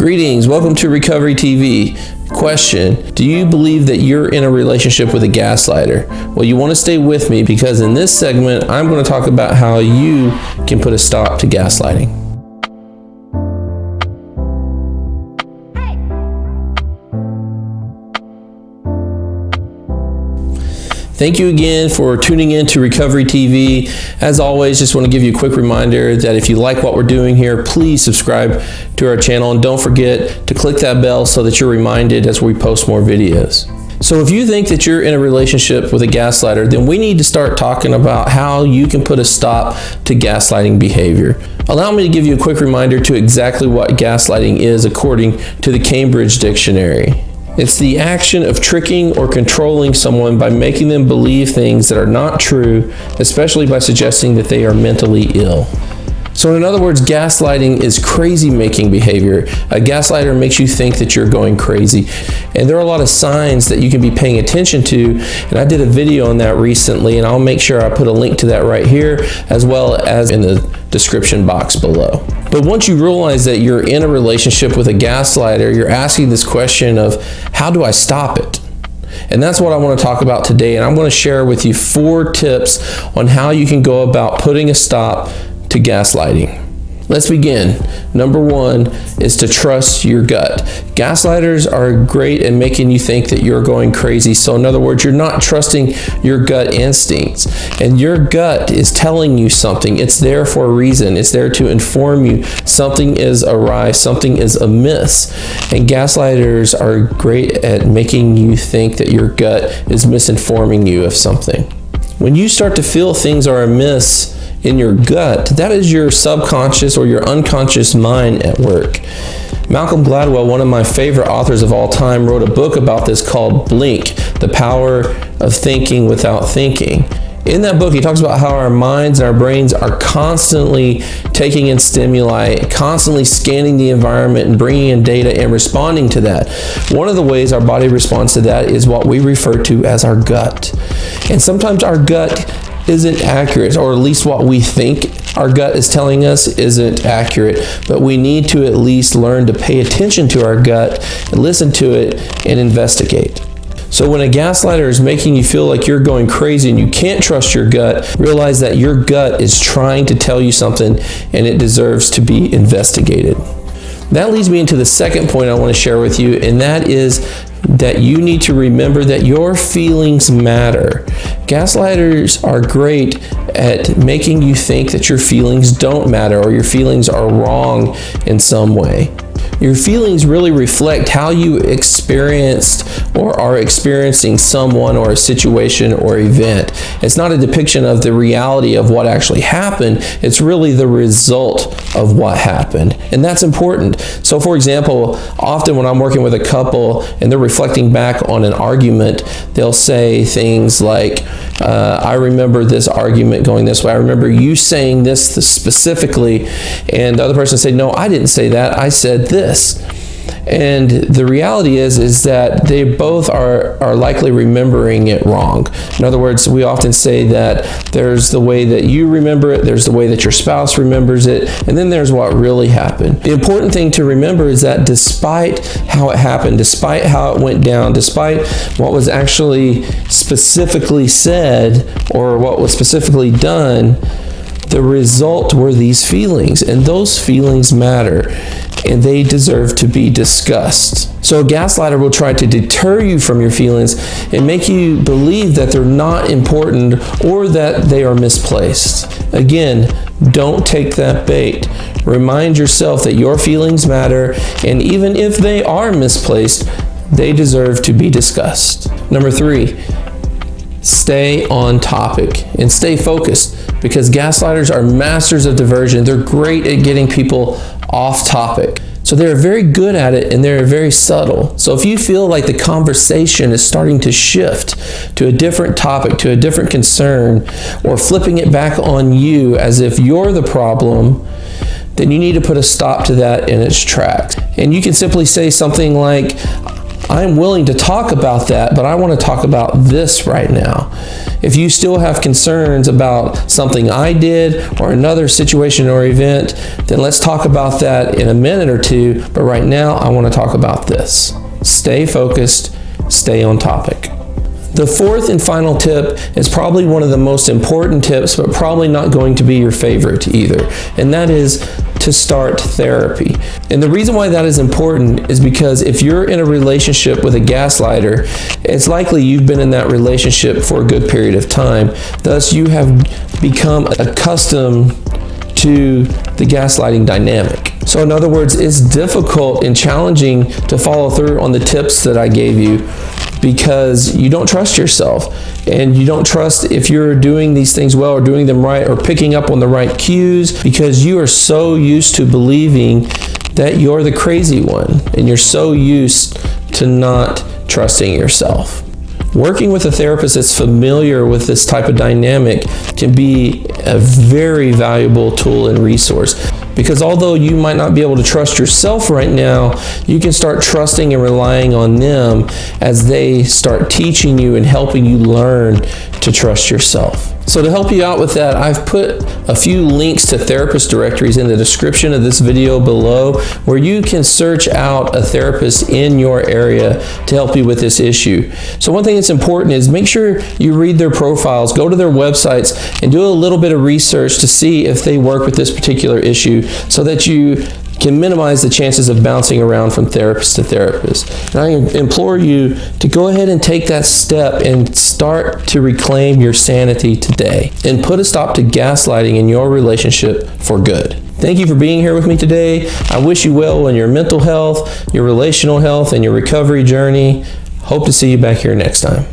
Greetings, welcome to Recovery TV. Question, do you believe that you're in a relationship with a gaslighter? Well, you want to stay with me because in this segment, I'm going to talk about how you can put a stop to gaslighting. Thank you again for tuning in to Recovery TV. As always, just want to give you a quick reminder that if you like what we're doing here, please subscribe to our channel and don't forget to click that bell so that you're reminded as we post more videos. So if you think that you're in a relationship with a gaslighter, then we need to start talking about how you can put a stop to gaslighting behavior. Allow me to give you a quick reminder to exactly what gaslighting is according to the Cambridge Dictionary. It's the action of tricking or controlling someone by making them believe things that are not true, especially by suggesting that they are mentally ill. So in other words, gaslighting is crazy-making behavior. A gaslighter makes you think that you're going crazy. And there are a lot of signs that you can be paying attention to. And I did a video on that recently, and I'll make sure I put a link to that right here, as well as in the description box below. But once you realize that you're in a relationship with a gaslighter, you're asking this question of, how do I stop it? And that's what I want to talk about today. And I'm going to share with you 4 tips on how you can go about putting a stop to gaslighting. Let's begin. Number 1 is to trust your gut. Gaslighters are great at making you think that you're going crazy. So in other words, you're not trusting your gut instincts. And your gut is telling you something. It's there for a reason. It's there to inform you something is awry, something is amiss. And gaslighters are great at making you think that your gut is misinforming you of something. When you start to feel things are amiss in your gut, that is your subconscious or your unconscious mind at work. Malcolm Gladwell, one of my favorite authors of all time, wrote a book about this called Blink, The Power of Thinking Without Thinking. In that book, he talks about how our minds and our brains are constantly taking in stimuli, constantly scanning the environment and bringing in data and responding to that. One of the ways our body responds to that is what we refer to as our gut. And sometimes our gut isn't accurate, or at least what we think our gut is telling us isn't accurate, but we need to at least learn to pay attention to our gut and listen to it and investigate. So when a gaslighter is making you feel like you're going crazy and you can't trust your gut, realize that your gut is trying to tell you something and it deserves to be investigated. That leads me into the second point I want to share with you, and that is that you need to remember that your feelings matter. Gaslighters are great at making you think that your feelings don't matter or your feelings are wrong in some way. Your feelings really reflect how you experienced or are experiencing someone or a situation or event. It's not a depiction of the reality of what actually happened. It's really the result of what happened. And that's important. So for example, often when I'm working with a couple and they're reflecting back on an argument, they'll say things like, I remember this argument going this way. I remember you saying this specifically. And the other person said, no, I didn't say that. I said this. And the reality is that they both are likely remembering it wrong. In other words, we often say that there's the way that you remember it, there's the way that your spouse remembers it, and then there's what really happened. The important thing to remember is that despite how it happened, despite how it went down, despite what was actually specifically said or what was specifically done, the result were these feelings, and those feelings matter, and they deserve to be discussed. So a gaslighter will try to deter you from your feelings and make you believe that they're not important or that they are misplaced. Again, don't take that bait. Remind yourself that your feelings matter, and even if they are misplaced, they deserve to be discussed. Number 3, stay on topic and stay focused, because gaslighters are masters of diversion. They're great at getting people off topic. So they're very good at it, and they're very subtle. So if you feel like the conversation is starting to shift to a different topic, to a different concern, or flipping it back on you as if you're the problem, then you need to put a stop to that in its tracks. And you can simply say something like, I'm willing to talk about that, but I want to talk about this right now. If you still have concerns about something I did or another situation or event, then let's talk about that in a minute or two. But right now, I want to talk about this. Stay focused, stay on topic. The fourth and final tip is probably one of the most important tips, but probably not going to be your favorite either. And that is to start therapy. And the reason why that is important is because if you're in a relationship with a gaslighter, it's likely you've been in that relationship for a good period of time. Thus, you have become accustomed to the gaslighting dynamic. So in other words, it's difficult and challenging to follow through on the tips that I gave you because you don't trust yourself and you don't trust if you're doing these things well or doing them right or picking up on the right cues, because you are so used to believing that you're the crazy one and you're so used to not trusting yourself. Working with a therapist that's familiar with this type of dynamic can be a very valuable tool and resource, because although you might not be able to trust yourself right now, you can start trusting and relying on them as they start teaching you and helping you learn to trust yourself. So to help you out with that, I've put a few links to therapist directories in the description of this video below, where you can search out a therapist in your area to help you with this issue. So one thing that's important is make sure you read their profiles, go to their websites, and do a little bit of research to see if they work with this particular issue so that you can minimize the chances of bouncing around from therapist to therapist. And I implore you to go ahead and take that step and start to reclaim your sanity today and put a stop to gaslighting in your relationship for good. Thank you for being here with me today. I wish you well in your mental health, your relational health, and your recovery journey. Hope to see you back here next time.